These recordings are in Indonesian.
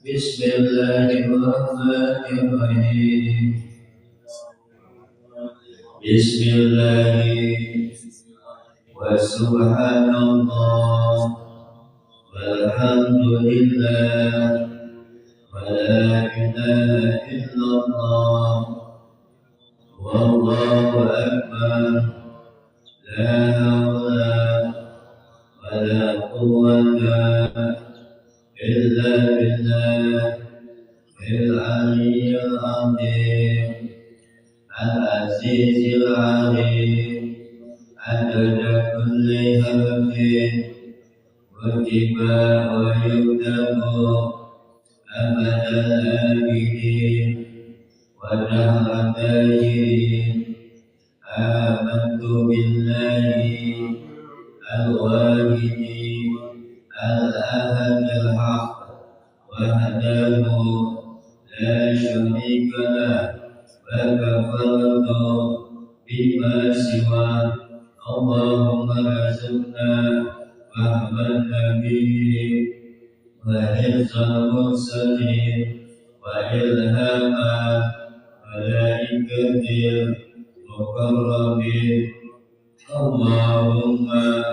Bismillahirrahmanirrahim. Bismillah wa subhanallah walhamdulillah wa la ilaha illallah wallahu akbar la hawla wa la quwwata illa billah al-aliyyil azim al-azizil alim adada kulli harfin wajibah wa yudamu abadal abidin wa dahra dajirin amantu billahi al-wahidi al-ahad al-haq wahdahu la syarika lah wa kafartu bima siwa Allahumma razaqna fahman nabiyyi wa hifzal mursalin wa ilhama malaikatil mukarrabin Allahumma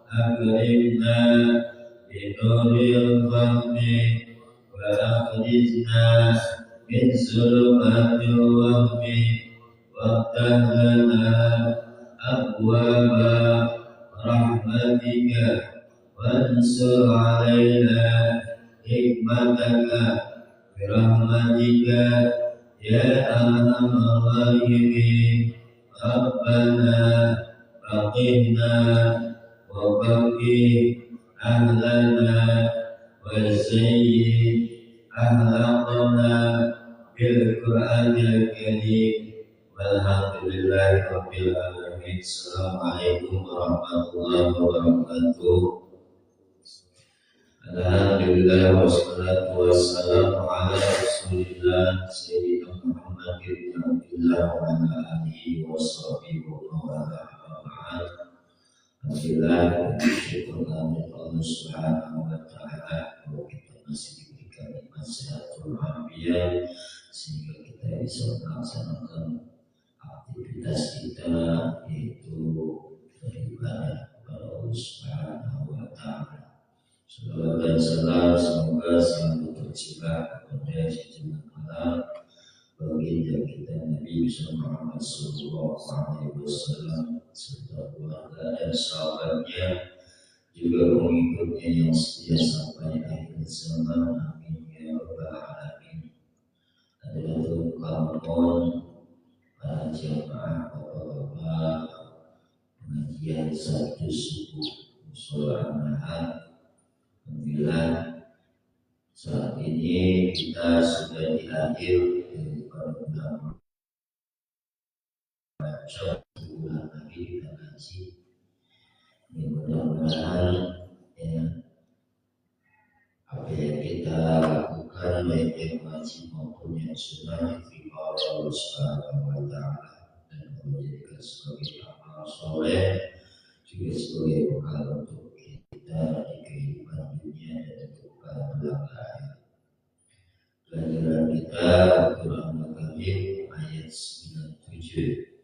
akrimna binuril fahmi wa akhrijna min zulumatil wahmi waftah lana abwaba rahmatika wansur alaina hikmataka birahmatika ya arhamar rahimin Rabbana faqihna wa faqih ahlana wa zayyid ahlaqna bil Qur'anil Karim walhamdulillahi rabbil alamin. Assalamualaikum warahmatullahi wabarakatuh. Alhamdulillah wassalatu wassalamu ala rasulillah sayyidina Muhammad bin Abdullah wa ala alihi wa sahbihi wa wala ba'd. Alhamdulillah syukur kepada Allah Subhanahu wa taala bahwa kita masih diberikan nikmat sehatul walafiat sehingga kita bisa melaksanakan aktivitas kita yaitu beribadah kepada Allah Subhanahu wa taala. Salawat dan salam semoga selalu tercurah kepada junjungan kita baginda kita Nabi Muhammad sallallahu alaihi wasallam serta keluarga dan sahabatnya juga pengikutnya yang setia sampai akhir zaman. Amin ya rabbal alamin. Hadirin kaum para jemaah bapak-bapak pengajian Sabtu subuh musola Ahad. Alhamdulillah saat ini kita sudah di akhir daripada bulan lagi kita ngaji. Mudah-mudahan ya, apa yang kita lakukan baik yang wajib maupun yang sunnah diterima oleh Allah Subhanahu wa taala dan menjadikan sebagai amal soleh juga sebagai bekal untuk kita di kehidupan dunia dan kehidupan belakang. Pelajaran kita Al-Quran Al-Karim ayat 97.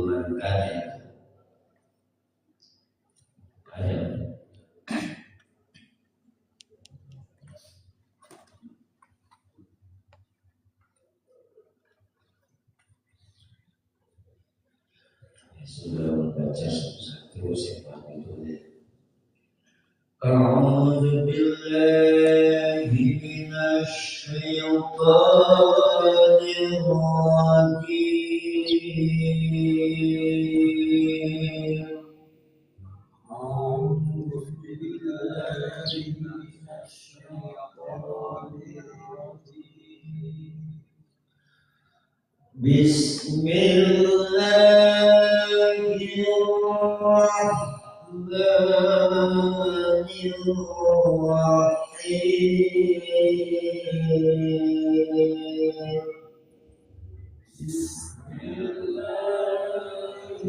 Man kana sudah membaca satu sifat itu. A'udzu billahi minasy syaithanir rajim. A'udzu billahi minasy syaithanir rajim. Bismillahirrahmanirrahim.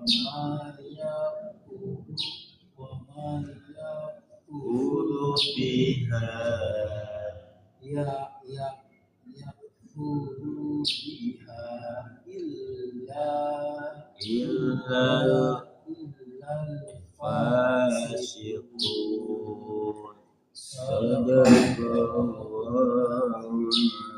biha illa fasiqun. Sadaqallahul azim.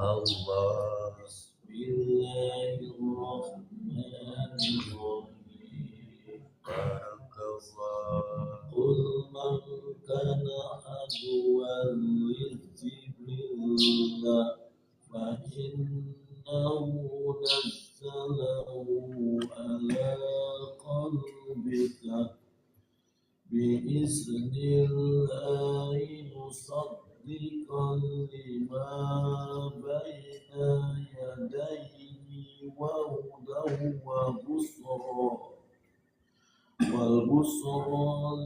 Allah. Bismillahirrahmanirrahim. Barakallah. Qul man kana aduwwan li-Jibril fa innahu nazzalahu ala qalbika biiznillahi musaddiqan lima baina yadayhi wa hudan wa busra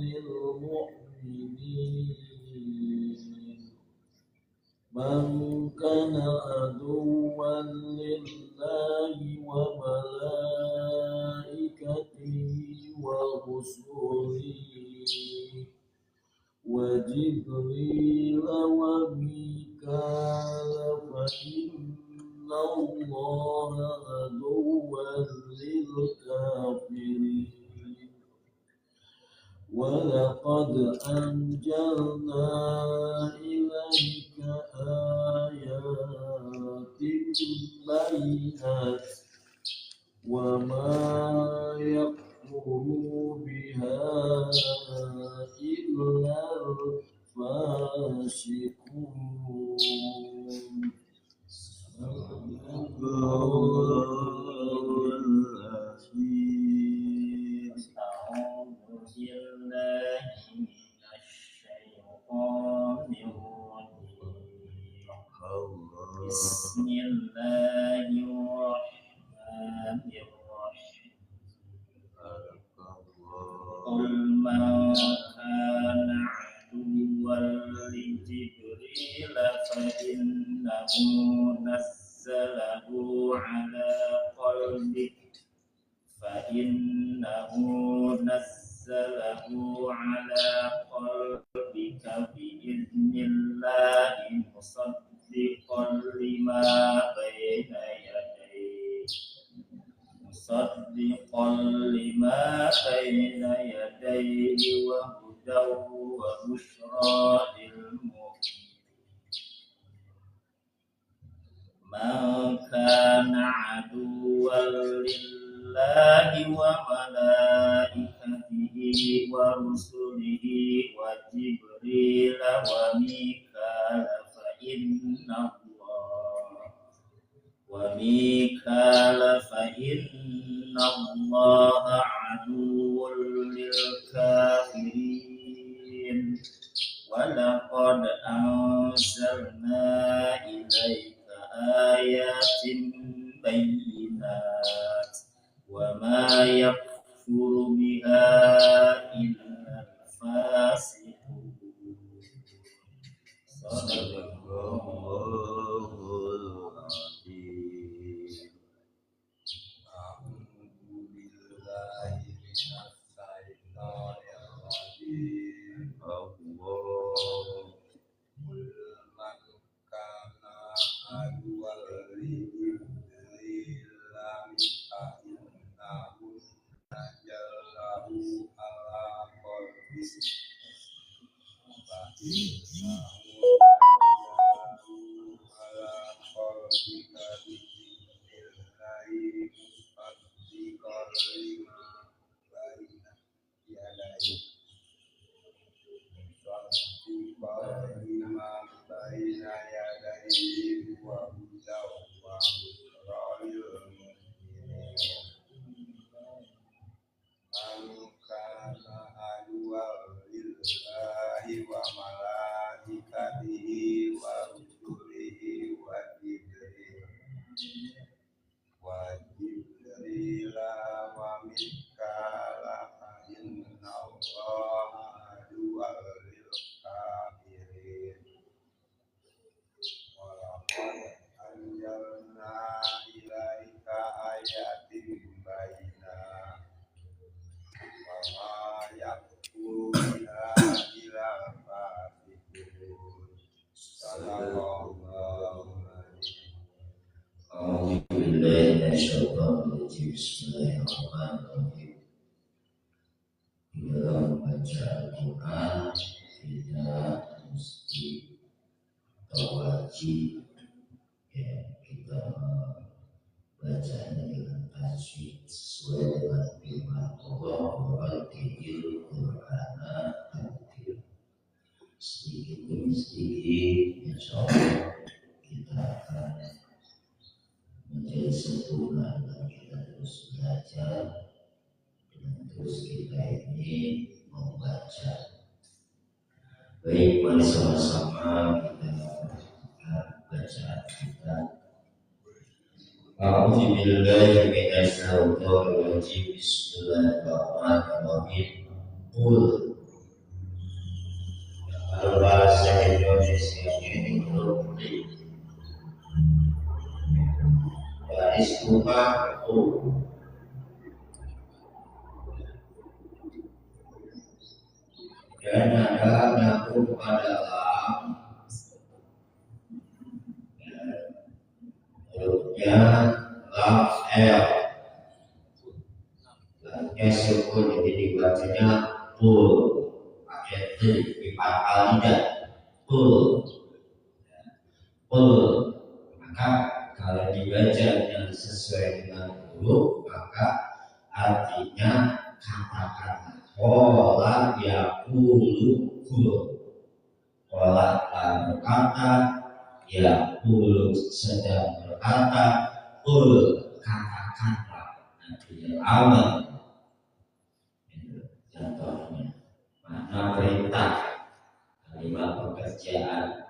lil mu'minin. Man kana aduwwan lillahi wa malaikatihi wa rusulihi wa Jibril wa Mikala fa inna Allaha aduwwan lil kafirin. Walaqad anjalna ilaika ayatin bayyinat wa ma yakfuru biha illa al-fasiqun. Bismillahirrahmanirrahim. Qul man kana aduwwan li-Jibril fa innahu nazzalahu ala qalbika biiznillahi musaddiqan lima baina yadayhi wa hudan wa bushra lil mu'minin. Man kana aduwwan lillahi wa malaikatihi wa rusulihi wa Jibril wa Mikala fa inna Allaha aduwwun lil kafirin. Walaqad anzalna ilaika ayatin bayyinat wa ma yakfuru biha illa al-fasiqun. Sadaqallahul azim. A'udzu billahi minasy syaithanir rajim. Allah. Man kana aduwwan li-Jibril fa innahu nazzalahu ala qalbika biiznillahi musaddiqan lima baina yadayhi wa hudan wa bushra lil mu'minin. Man kana aduwwan lillahi wa malaikatihi wa rusulihi wa Jibril wa Mikala fa inna Allaha Bismillahirrahmanirrahim. Di dalam baca Al-Quran kita mesti wajib kita bacanya dengan tajwid sesuai dengan firman Allah Al-Qur'an sedikit demi sedikit insya Allah kita akan menjadi sempurna dan kita terus belajar dan terus kita ini membaca. Baik, mari sama-sama kita bacaan kita. A'udzubillahi minasyaitonir rajim. Bismillahirrahmanirrahim. Qul. Kalau bahasa Indonesia ini garis rumah dan ada nyambung adalah hurufnya lam l, lamnya sukun jadi dibacanya pul, pakai t di pangkal lidah pul. Maka kalau dibaca yang sesuai dengan huruf maka artinya kata-kata qala yaqulu qul. Qala berkata, yaqulu sedang berkata, qul kata-kata, artinya amal. Contohnya makna perintah, kalimat pekerjaan.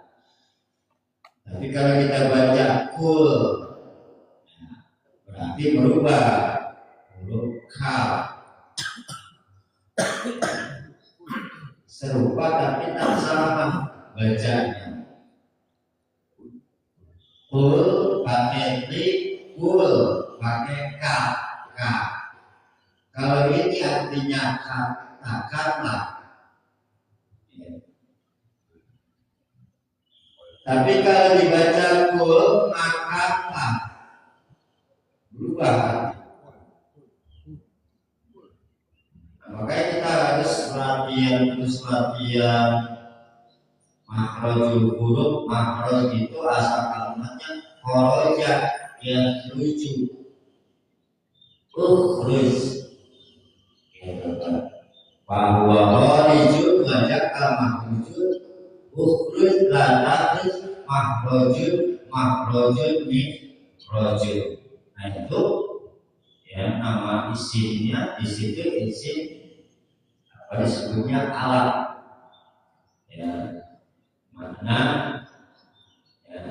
Tapi kalau kita baca qul berarti berubah huruf kaf serupa tapi tak sama bacanya. Qul pakai li, qul pakai ka. Kalau ini artinya katakanlah. Tapi kalau dibaca qul maka berubah. Makanya kita harus latihan makhrajul huruf. Makhraj itu asal kalimatnya kharaja, yang lucu. Ukhruj bahwa kharijun wajaka makhrajun ukhruj lantaris makhrajun mikhrajun. Nah itu ya nama isimnya di situ isim apa disebutnya alat ya, mana ya,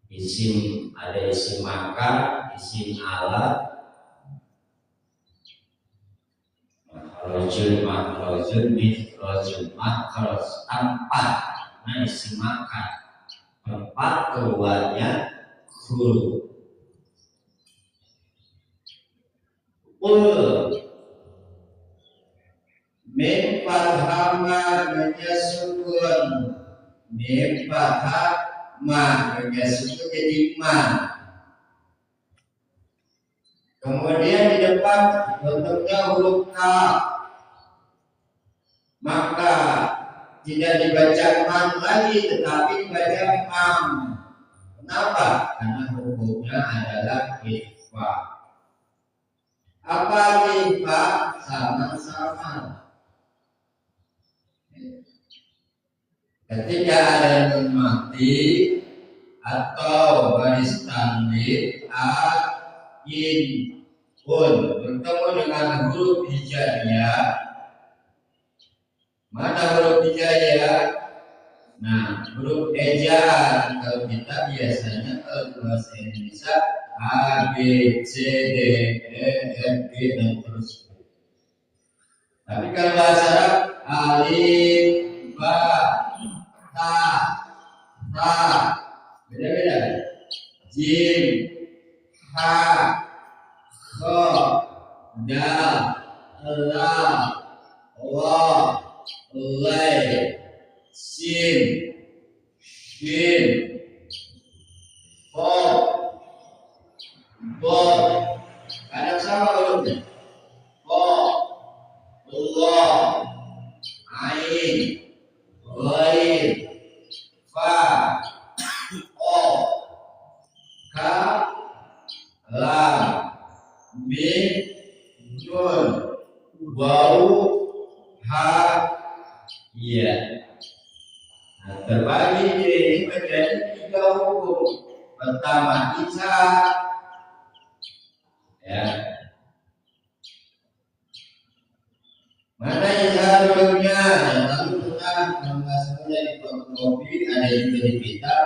isim ada isim makan, isim alat, makhrajun mikhrajun. Makhraj tempat, nah isim makan tempat keluarnya huruf. Mim fathama dengan sukun, mim fathama dengan sukun jadi ma. Kemudian di depan bentuknya huruf kaf, maka tidak dibaca man lagi tetapi dibaca mam. Kenapa? Karena hukumnya adalah ikhfa. Apa ikhfa? Sama-sama. Ketika ada nun mati atau baris tanwin in pun bertemu dengan huruf hijaiyah. Mana huruf hijaiyah? Nah, huruf ejaan kalau kita biasanya kalau bahasa Indonesia A, B, C, D, E, F, G dan terus. Tapi kalau bahasa Arab alif, ba, ta, beda-beda. Jim, ha, kha, dal, lam, wa, lai, sin, shin, kod, bod. Kadang sama hurufnya. Kod, Allah, ain, ghain, fa, o, ka, lam, mim, nun, waw, ha, ya. Nah, terbagi ini menjadi 3 hukum. Pertama isa, ya. Mana isa hurufnya? Lalu kita membahasnya di fotokopi, ada juga di kitab.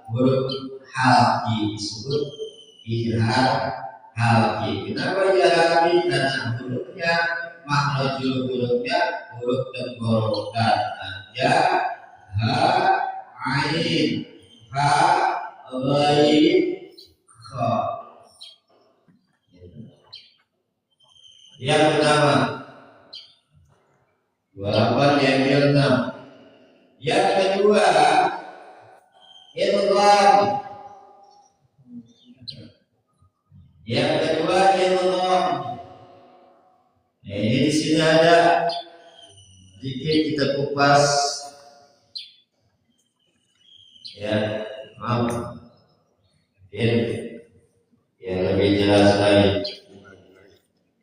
Huruf halki disebut izhar halki. Kenapa izhar halki? Karena hurufnya makhrajul hurufnya huruf tenggorokan. Ya, ha, ain, ha, ghain, kha. Yang pertama 28 diambil 6. Yang kedua idgham. Yang kedua idgham. Nah, ini di sini ada sedikit kita kupas, ya, maaf, ini yang lebih jelas lagi,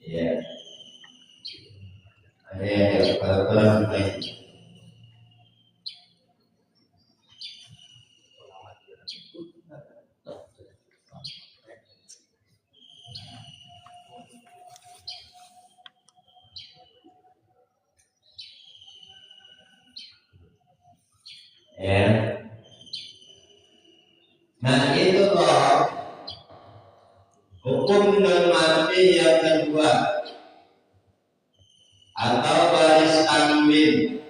ya. Ada yang kurang baik. Ya. Nah, itu loh hukum non mati yang kedua atau baris tanwin.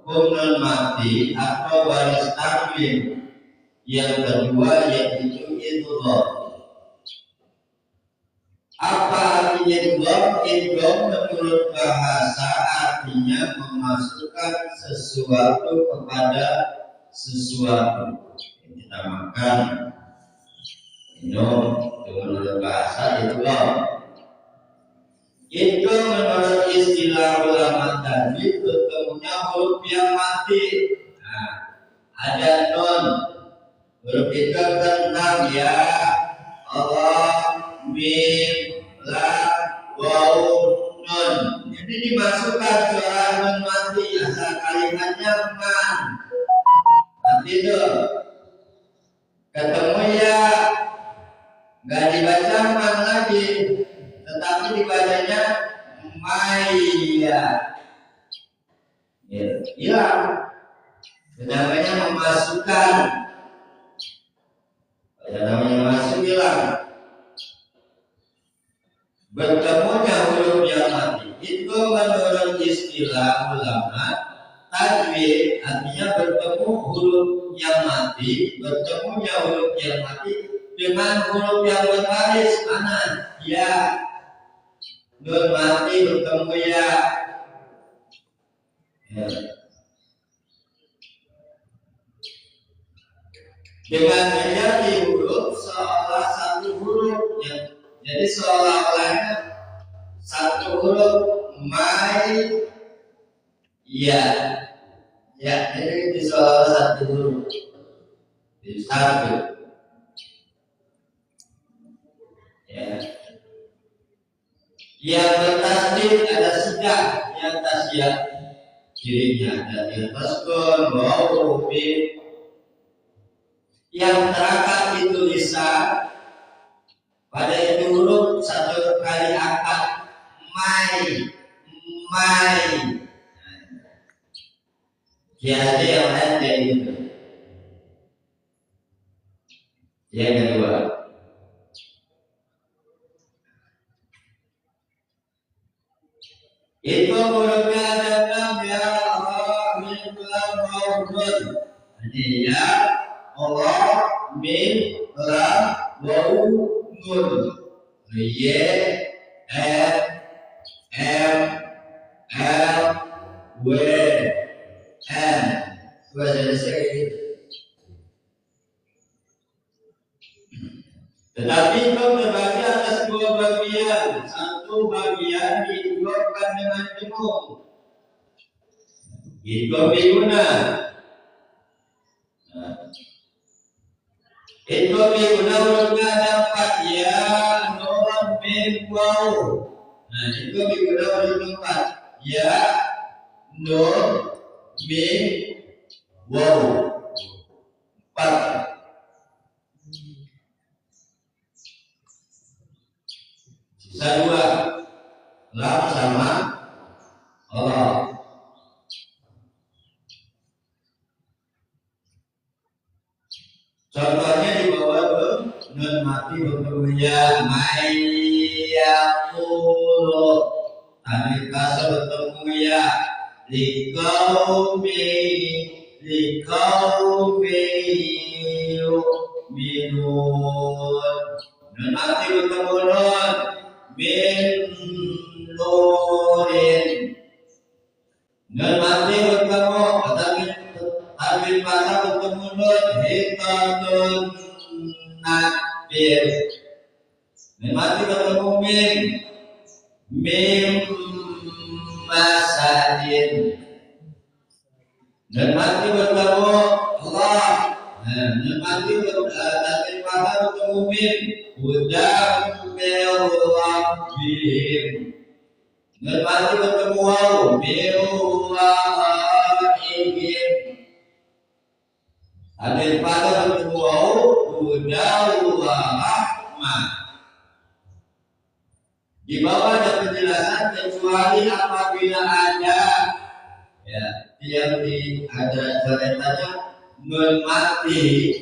Hukum non mati atau baris tanwin yang kedua yaitu idgham. Apa artinya idgham? Idgham menurut bahasa artinya memasukkan sesuatu kepada sesuatu. Kita makan, minum, menurut bahasa idgham. Idgham menurut istilah ulama tadi bertemunya huruf yang mati. Nah, ada nun. Huruf idgham kan 6 ya. Allah, mim, lam, waw, nun. Jadi dimasukkan suara nun mati asal kalimatnya man. Nanti itu ketemu ya, nggak dibaca man lagi, tetapi dibacanya maya. Hilang. Namanya memasukkan. Namanya masuk hilang. Bertemunya huruf yang mati itu menurut istilah ulama tajwid artinya bertemu huruf yang mati, bertemunya huruf yang mati dengan huruf yang berbaris. Mana? Ya. Nun mati bertemu ya. Ya. Dengan menjadi huruf seolah satu huruf ya. Jadi seolah-olahnya satu huruf mai ya. Ya, jadi di seolah satu huruf. Jadi satu. Ya. Yang bertasdid ada sejak, yang tasya cirinya ada yang taskun, waw, mim. Yang terakhir itu lisan. Pada itu huruf satu kali akad mai. Jadi yang lain kayak gitu. Yang kedua, itu hurufnya ada 6 ya. Allah, mim, lam, waw, nun. Jadi ya Allah, mim, lam, waw, nun. Y, N, M, L, W, N. Bahasa Indonesia gitu. minum. Itu biguna. Itu biguna urunya dapat ya non wow. Nah itu biguna urunya dapat ya non wow. 4. Sisa 2 lam sama Allah. Contohnya di bawah tuh nun mati bertemu ya mayakulu. Tadi kasa bertemu ya likaumi minun. Nun mati bertemu nun min nurin. Nun mati bertemu tapi pada bertemu nun hitatun nakbir. Nun mati bertemu mim masadin. Nun mati bertemu Allah. Nun mati tapi pada bertemu mim Udamirrahim. Nun mati bertemu waw mirrahim. Ada pada bertemu waw Udarrahmah. Di bawah ada penjelasan kecuali apabila ada ya yang ada ceritanya nun mati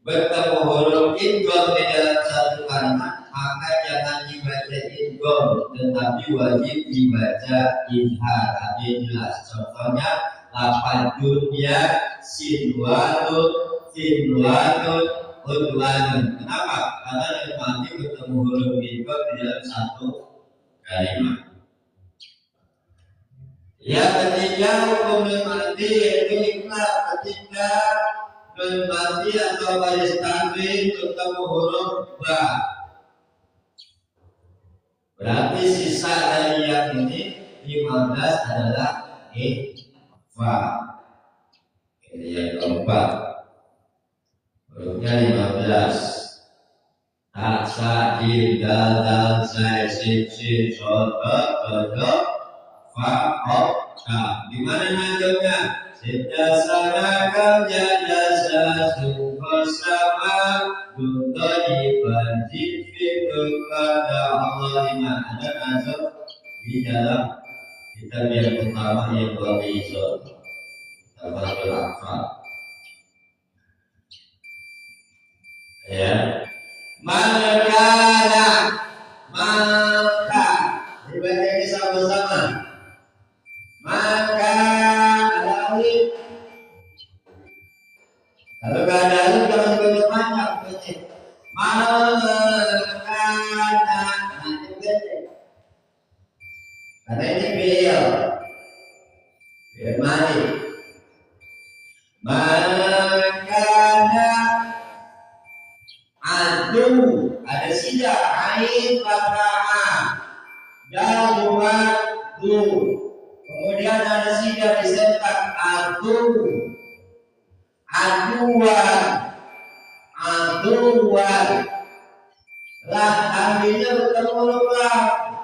bertemu huruf idgham di dalam satu kalimat, maka jangan dibaca idgham, tetapi wajib dibaca izhar. Ada jelas. Contohnya lafaz dunya sinwatun udwanun. Kenapa? Karena nun mati bertemu huruf idgham di dalam satu kalimat. Yang ketiga hukum nun mati yaitu ikhlas ketika nun mati atau baris tanwin bertemu huruf ba. Berarti sisa dari yang ini 15 adalah ikhfa. Ini yang keempat. Hurufnya 15. Tak sa jim dal dal sai sin sin so to fa o ka. Di mana najamnya? Sidasana kal jadasa sukosama Duntoni banjir kepada Allah. Di mana ada nazar di dalam kitab yang pertama yang berisol Tabatul Akfar. Ya, maka dibaca ini sama-sama. Maka ada alif. Kalau gak ada alif jangan dibaca panjang, baca. Maka nanti baca. Karena ini beliau mari. Maka adu ada sida ain fathah dan dua du. Kemudian ada sida disentak adu aduan lah ambilnya bertemu lubang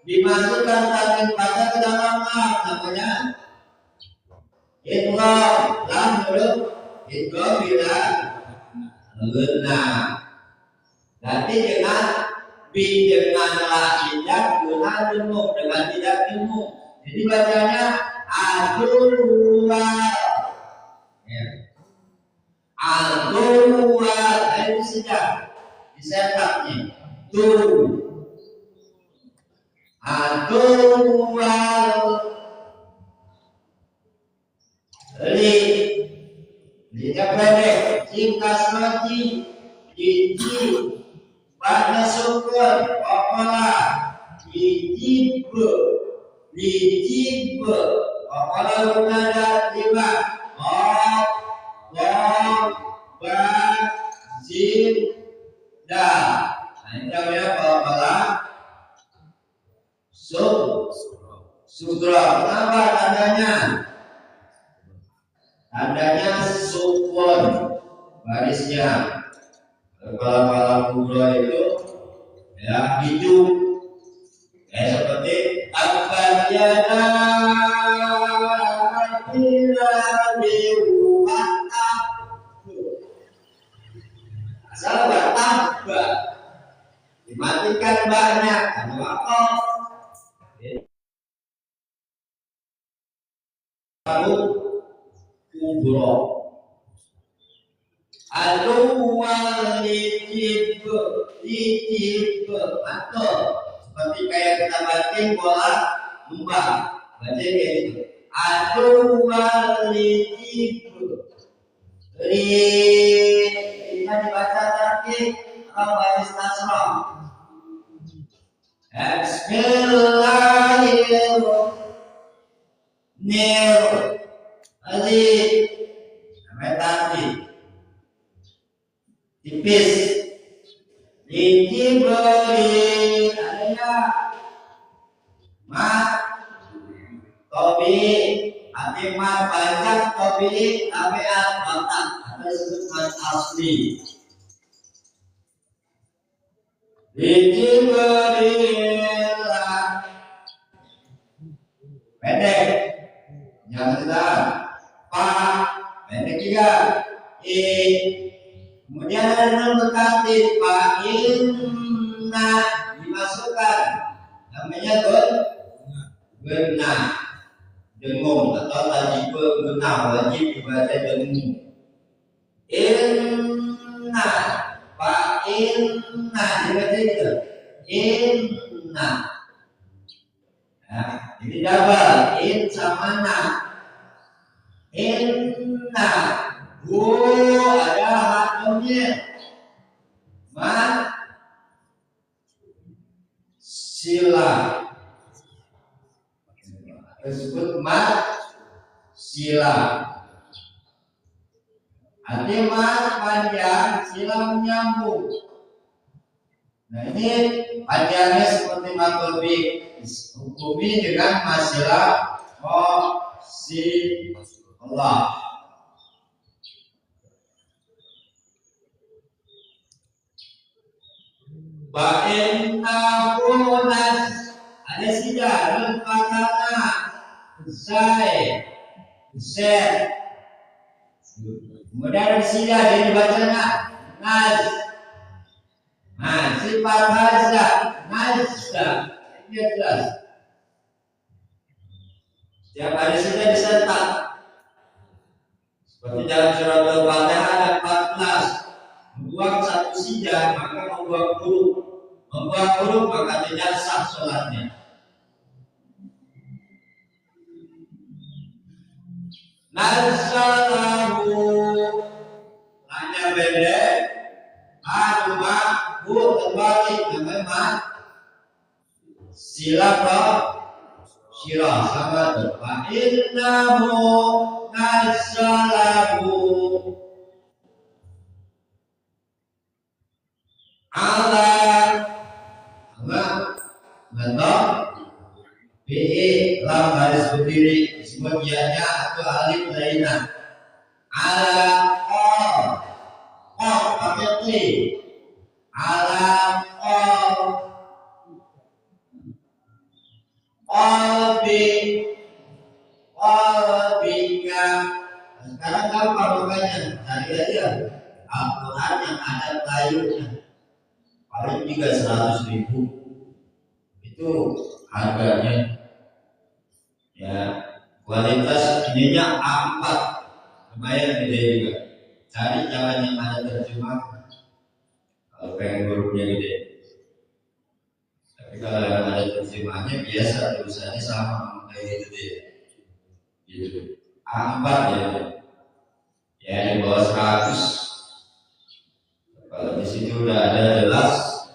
dimasukkan tangan pada ke dalam namanya idgham lam huruf idgham bila guna. Nanti dengan la tidak guna jemu dengan tidak jemu. Jadi bacanya aduan. Aduan itu sudah disetapnya. Aduan linya pendek singkat saji jiji pada syukur opala lijib opala unada tiba nah ini namanya opala Sugro, kenapa tandanya? Tandanya sukun barisnya. Kalau kubro itu ya hidup, seperti abadiyana asal bertambah dimatikan banyak wakaf lalu kubro aluwal licib atau seperti kayak kita bating bola umbang baca kayak gitu aluwal licib bisa dibaca tertib atau baris nasrah. Bismillahirrahmanirrahim. Sampai tadi tipis diberi adanya mat tobi hati mat banyak tobi tabiat mata ada disebut mat asli diberilah pendek yang sedang pak pendek juga kemudian ada berkati pak inna dimasukkan namanya genah dengung atau tadi genah wajib dibaca dengung inna pak inna dibaca itu inna nah, ini double in sama na inna ada haknya ma sila disebut mat sila arti mat panjang sila menyambung. Nah ini panjangnya seperti maklubi hukumi dengan masilah si Allah. Ba'in tabunas ada sidah fakana saya kemudian sidah jadi bacanya nas sifat hazza nazza ini jelas setiap ada sidah disertai seperti dalam surat Al-Fatihah ada 14 membuang satu sidah maka membuang huruf maka tidak sah sholatnya. Nasalahu hanya beda terbalik namanya sila sirah sama tuh fa innahu nasalahu ala BE lam baris berdiri disebut ianya atau alif lainnya ala pakai T ala bika sekarang gampang makanya cari aja Al-Quran yang ada tayunya paling juga 100.000 itu harganya ya kualitas ininya A4 lumayan gede juga cari jangan yang ada terjemah kalau pengen hurufnya gede tapi kalau yang ada terjemahnya biasa tulisannya sama kayak gitu deh gitu A4 ya di bawah 100 kalau di sini udah ada jelas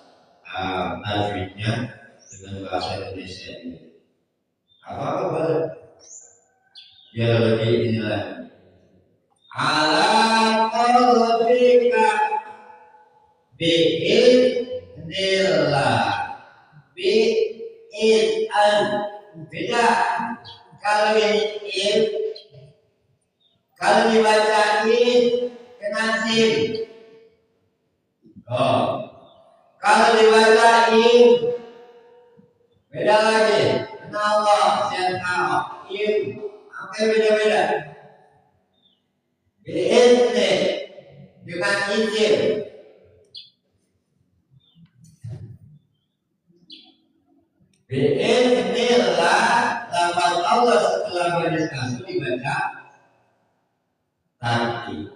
tajwidnya dengan bahasa Indonesia ini apa boleh ya lebih inilah ala qalbika bi'idnillah bi'id'an beda kalau in, kalau dibacain kena sin. Oh, kalau dibacain beda lagi. Kena Allah, siapa in, apa beda-beda. Biizni dengan izin. Biiznillah, lafaz Allah setelah baris kasih dibaca tartib.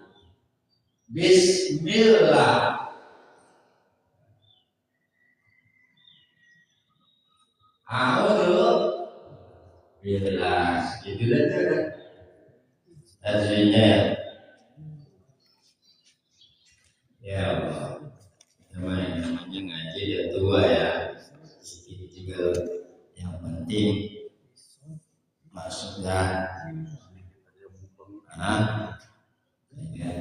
Bismillah. A'udzu billah. Itu aja kan. Aslinya ya Allah. Namanya ngaji ya tua ya. Sedikit juga yang penting masuknya. Ya.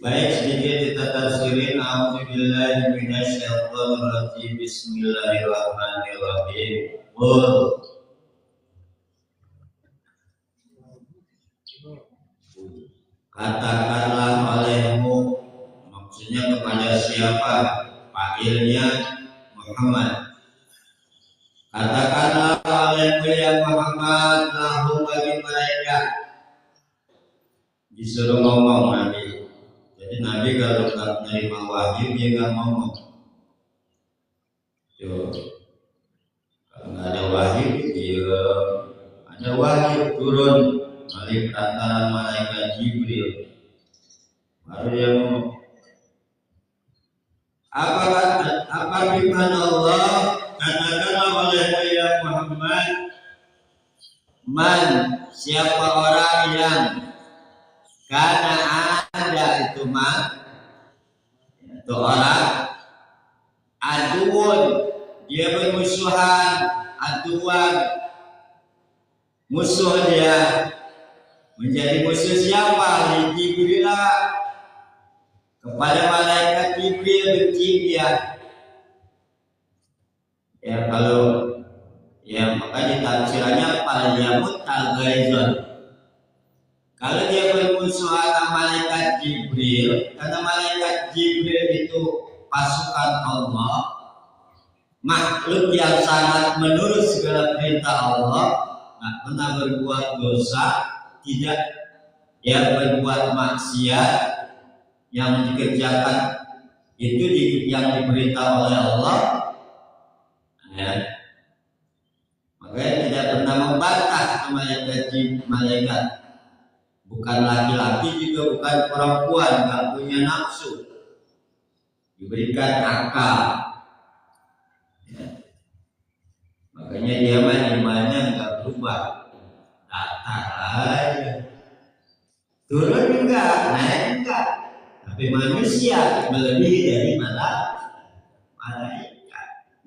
Baik, sedikit kita tafsirin. A'udzubillahi minasyaitonir rajim. Bismillahirrahmanirrahim. Katakanlah olehmu, maksudnya kepada siapa? Fa'ilnya Muhammad. Katakanlah olehmu ya Muhammad, lahu bagi mereka. Disuruh ngomong Nabi. Jadi Nabi kalau tak menerima wahyu dia nggak ngomong. Yo, kalau nggak ada wahyu dia ada wahyu turun melalui perantaraan malaikat Jibril. Baru dia ngomong. Apa firman Allah? Katakanlah olehmu ya Muhammad, man siapa orang yang karena ada itu mah itu orang aduun, dia bermusuhan, aduan musuh, dia menjadi musuh siapa? Jibril, kepada malaikat Jibril benci dia. Ya kalau ya makanya tafsirannya palyamut al-ghaizon. Kalau dia bermusuhan sama malaikat Jibril, karena malaikat Jibril itu pasukan Allah, makhluk yang sangat menurut segala perintah Allah, nggak pernah berbuat dosa, tidak ya berbuat maksiat, yang dikerjakan itu yang diperintah oleh Allah, ya. Makanya tidak pernah membantah malaikat. Bukan laki-laki juga bukan perempuan, nggak punya nafsu, diberikan akal. Ya. Makanya dia imannya nggak berubah, datar aja, turun juga, naik juga. Tapi manusia melebihi dari malaikat.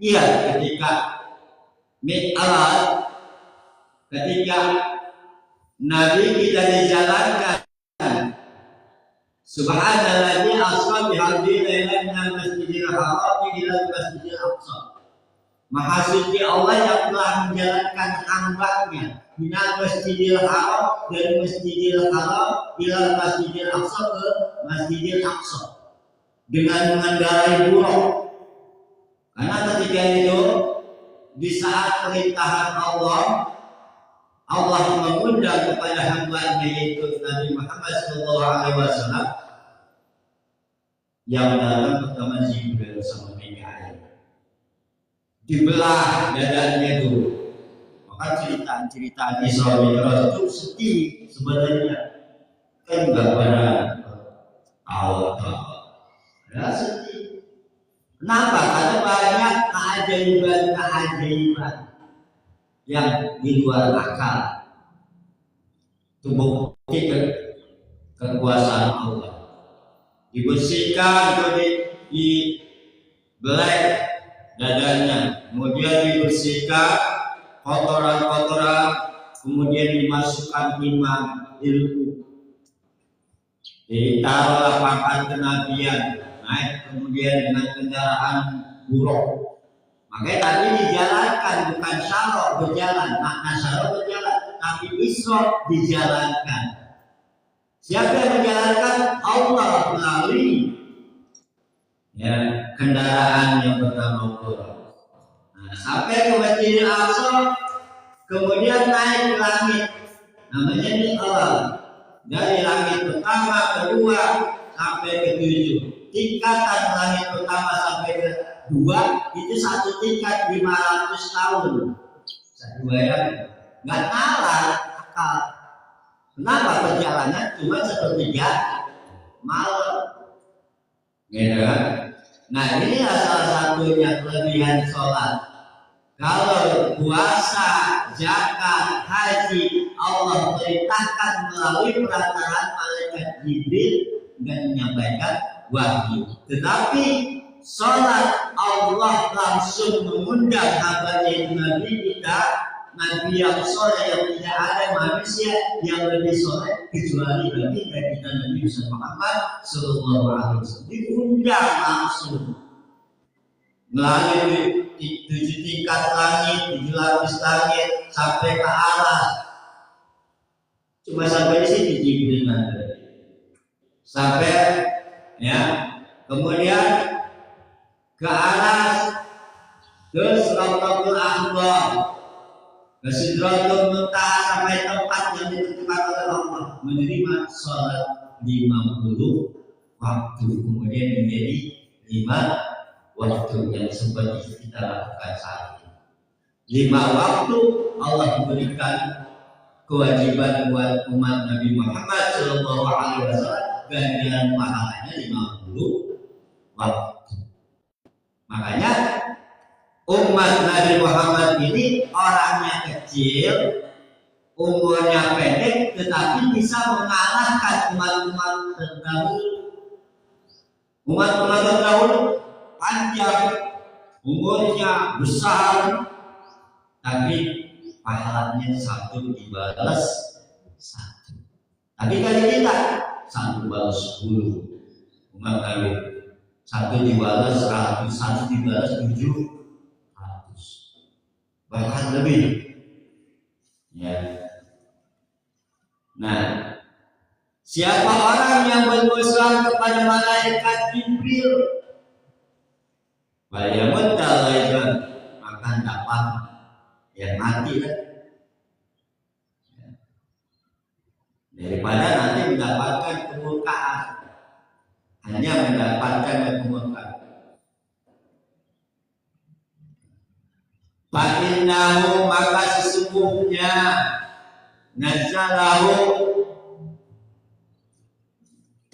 Iya, ketika Mi'raj, ketika Nabi kita dijalankan, subhanalladzi asra bi'abdihi lailan minal masjidil haram ila masjidil aqsa. Maha suci Allah yang telah menjalankan hamba-Nya minal masjidil haram, dari masjidil haram ila masjidil aqsa, ke masjidil aqsa, dengan mengendarai buruk. Karena ketika itu di saat perintahan Allah mengundang kepada hamba-Nya yaitu Nabi Muhammad SAW, yang datang pertama Jibril sama Mikail, dibelah dadanya dulu. Maka cerita Isra Mi'raj itu sedih sebenarnya, kan nggak pada awal ya sedih. Kenapa? Karena banyak keajaiban yang di luar akal. Itu bukti kekuasaan Allah. Dibersihkan atau dibelai dadanya, kemudian dibersihkan kotoran-kotoran, kemudian dimasukkan iman, ilmu, ditaruhlah pangkat kenabian, naik kemudian dengan kendaraan buruk. Makanya tadi dijalankan, bukan syarok berjalan. Makna syarok berjalan, tapi isra dijalankan. Siapa yang menjalankan? Allah melalui kendaraan yang bernama Buraq. Nah, sampai ke Masjidil Aqsa, kemudian naik ke langit. Namanya ini Allah. Dari langit pertama, kedua, sampai ke 7. Tingkatan langit pertama sampai ke 2 itu satu tingkat 500 tahun. Saya bayangkan, nggak nalar akal. Kenapa perjalanan cuma 1/3 malam? Gitu kan? Nah, inilah salah satunya kelebihan sholat. Kalau puasa, zakat, haji, Allah perintahkan melalui perantaraan malaikat Jibril dan menyampaikan wahyu. Tetapi sholat Allah langsung mengundang hamba-Nya Nabi kita, Nabi yang soleh, yang tidak ada manusia yang lebih soleh kecuali Nabi kita Nabi Muhammad Sallallahu Alaihi Wasallam. Diundang langsung melalui 7 tingkat langit, 7 lapis langit sampai ke alas. Cuma sampai di sini Jibril nanti. Sampai kemudian ke alas, ke Siratul Aqsa, ke Sidratul Muntaha, sampai tempat yang ditentukan oleh Allah, menerima sholat 50 waktu, kemudian menjadi 5 waktu yang seperti kita lakukan saat ini. 5 waktu Allah memberikan kewajiban buat umat Nabi Muhammad Sallallahu Alaihi Wasallam, ganjaran pahalanya 50 waktu. Makanya umat Nabi Muhammad ini orangnya kecil, umurnya pendek, tetapi bisa mengalahkan umat-umat terdahulu. Umat-umat terdahulu panjang, umurnya besar, tapi pahalanya 1 dibalas 1. Tapi kali kita 1 balas 10. Umat Nabi 1 dibalas 100, 1 dibalas 700, bahkan lebih. Nah, siapa orang yang bermuslim kepada malaikat Jibril, bayamut dalaikan, akan dapat yang mati kan? Daripada nanti mendapatkan kemurkaan, hanya mendapatkan kemurkaan. Fa'innahu, maka sesungguhnya nazalahu,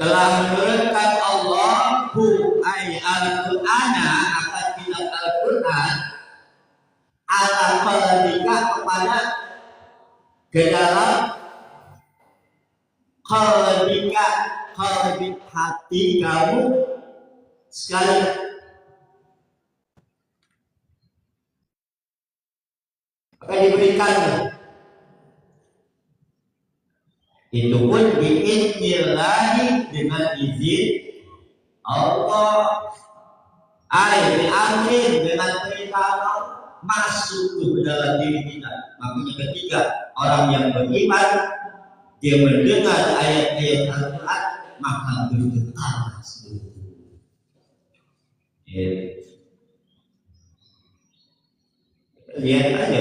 telah menurunkan Allah ay al-Qur'ana, akan kitab Al-Qur'an, ala qalbika, kepada ke dalam qalbika, qalbi hati kamu sekali. Maka diberikan itu pun biidznillahi, dengan izin Allah, diambil dengan perintah Allah, masuk ke dalam diri kita. Makanya ketika orang yang beriman, dia mendengar ayat-ayat Al-Quran, maka bergetar seluruh. Lihat aja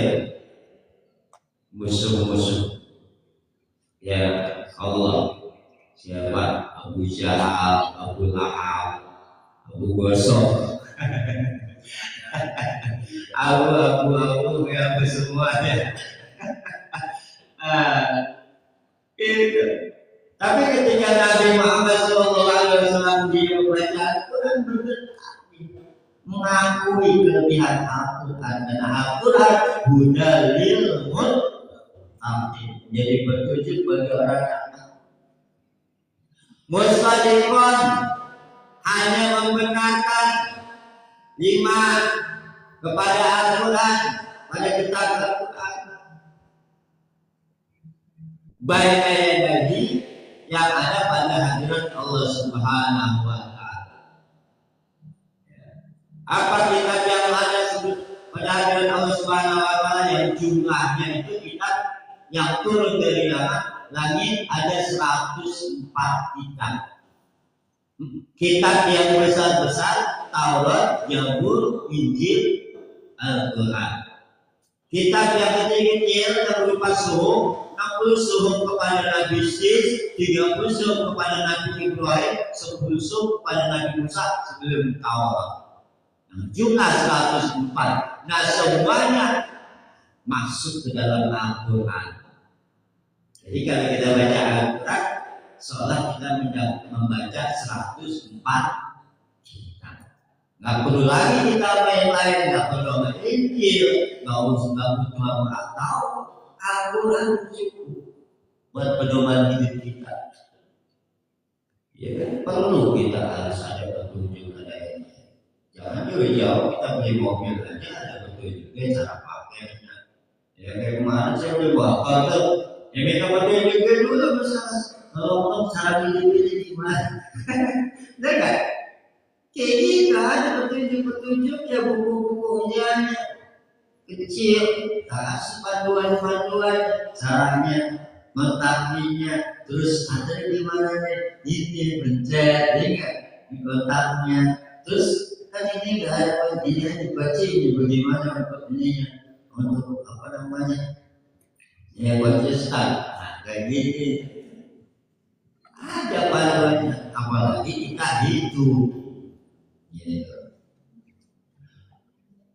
musuh-musuh Allah, siapa? Abu Jahal, Abu Lahab, Abu Gosok, Abu ya, semuanya. Itu. Tapi ketika Nabi Muhammad SAW dia membaca Al-Quran, bergetar, mengakui kelebihan Al-Quran, dan Al-Quran hudalil muttaqin, jadi petunjuk bagi orang yang musaddiqan, hanya membenarkan 5 kepada Al-Quran, pada kitab Al-Quran, baik ayat yang ada pada hadirat Allah Subhanahu wa Ta'ala. Apa kitab yang ada kehadiran Allah Subhanahu wa taala yang jumlahnya itu kitab yang turun dari langit ada 104 kitab. Kitab yang besar-besar Taurat, Zabur, Injil, Al-Quran. Kitab yang kecil-kecil yang berupa suhuf, 60 suhuf kepada Nabi Sis, 30 suhuf kepada Nabi Ibrahim, 10 suhuf kepada Nabi Musa sebelum Taurat. Jumlah 104. Nah, semuanya masuk ke dalam Al-Quran. Jadi kalau kita baca Al-Quran, seolah kita membaca 104 kitab. Nggak perlu lagi kita lain-lain, nggak perlu Injil, nggak butuh atau Al-Quran cukup buat pedoman hidup kita. Ya kan? Perlu kita harus ada petunjuk, ada ini. Jangan jauh-jauh kita beli mobil aja ada petunjuknya cara pakainya. Ya kayak kemarin saya beli bakal tuh, ya minta petunjuknya dulu masalah. Kalau cara pilih-pilih gimana? Nah kan? Kayak gitu ada petunjuk-petunjuk ya buku-bukunya kecil, kasih panduan-panduan caranya, mentakinya, terus ada di mana nih? Ini pencet, ini kan di kotaknya, terus kan ini nggak ada ini dibaca ini bagaimana untuk ininya, untuk apa namanya? Ya konsisten, kayak gini. Ada panduannya, apalagi kita hidup.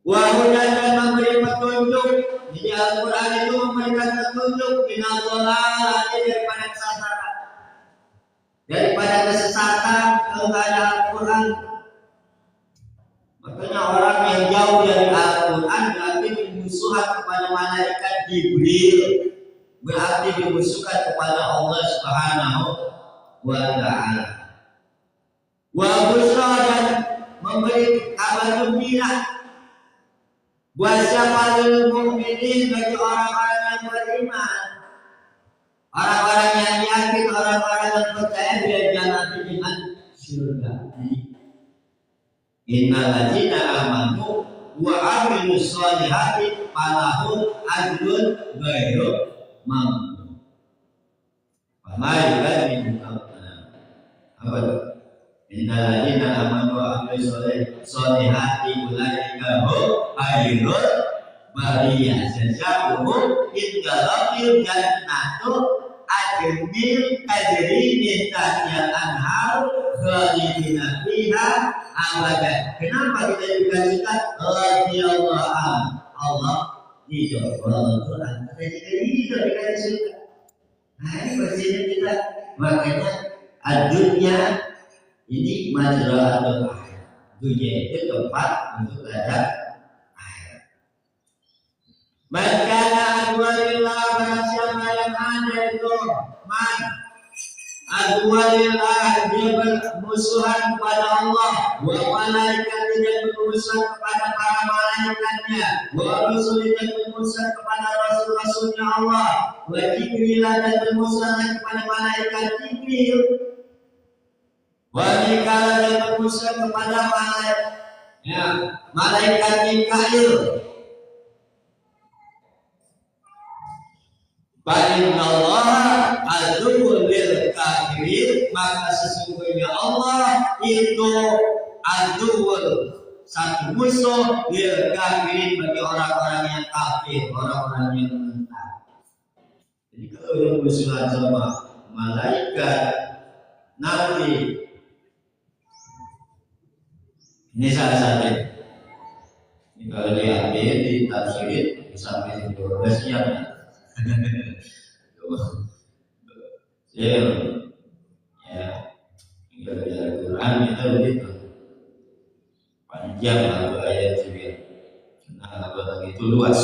Wahudan dan memberi petunjuk. Jadi Al-Quran itu memberikan petunjuk minallah daripada kesesatan. Daripada kesesatan kalau tidak ada Al-Quran. Makanya orang yang jauh dari Al-Quran berarti bermusuhan kepada malaikat Jibril. Berarti bermusuhan kepada Allah Subhanahu wa ta'ala. Wa busra dan memberi kabar gembira buat siapa mukminin bagi orang-orang yang beriman, orang-orang yang yakin, orang-orang yang percaya dia jalan dengan surga. Innal ladzina amanu wa amilus sholihati falahum ajrun ghairu mamnun. Pamai min apa itu? Innal ladzina amanu wa amilus sholihati ulaika hum khairul bariyah. Jazaohum indallahil jannatu ajmil tajri min tahtiha al-anhar khalidina fiha abadan. Kenapa kita dikasihkan radhiyallahu anhu? Allah ridho. Al-Quran kita dikasih surga. Nah ini pastinya kita, makanya dunia ini majra'atul akhir. Dunia itu tempat untuk ada akhir. Makanya adwalillah barang siapa yang ada itu adwalillah dia bermusuhan kepada Allah, wa malaikat dia bermusuhan kepada para malaikatnya, wa rasul dia bermusuhan kepada rasul-rasulnya Allah, wa Jibril dan bermusuhan kepada malaikat Jibril, wa Mikail dan bermusuhan kepada malaikat Mikail. Fa'innallaha aduwwun lil kafirin, maka sesungguhnya Allah itu aduwwun, satu musuh lil kafirin bagi orang-orang yang kafir, orang-orang yang menentang. Jadi kalau yang musuhan sama malaikat, nabi, ini salah satu. Ini kalau diambil di tafsir sampai 12 jam. Ya, dari Al-Quran itu begitu panjang lagu ayat juga. Nah, begitu luas.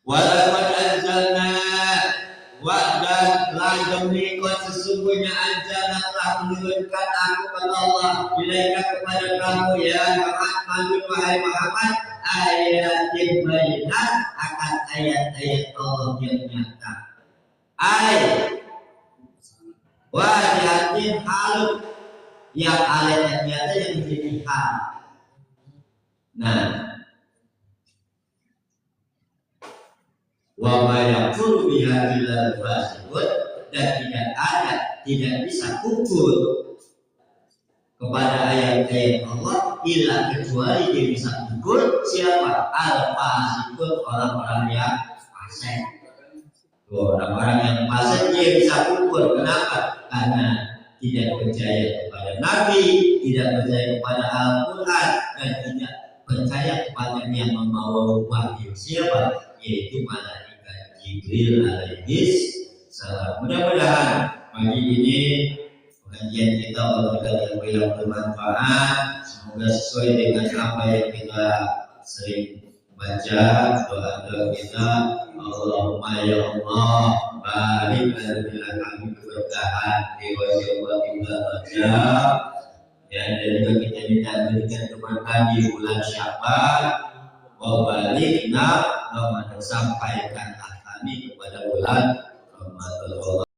Walaqad anzalna dan demi sesungguhnya anjana telah menurunkan aku kepada Allah ilaika kepada kamu ya Muhammad, wahai Muhammad, ayatin bayyinat, akan ayat-ayat Allah yang nyata. Wadihatin halus, yang ayat nyata yang menjadi hal. Nah, wa ma yakfuru biha illa al-fasiqun, dan tidak bisa kufur kepada ayat-ayat Allah illa kecuali dia bisa kufur siapa? Al-fasiqun, orang-orang yang fasik. Orang-orang yang fasik dia bisa kufur. Kenapa? Karena tidak percaya kepada Nabi, tidak percaya kepada Al-Quran, dan tidak percaya kepada yang membawa wahyu. Siapa? Yaitu malaikat Jibril alaihi salam. Mudah-mudahan pagi ini pengajian kita yang bermanfaat. Semoga sesuai dengan apa yang kita sering baca, doa-doa kita. Allahumma ya Allah, barik lana kami keberkahan di wajah baca. Ya, dan juga kita minta berikan keberkahan di bulan Sya'ban. Wa balikna Ramadan, sampaikan kami kepada bulan Ramadan.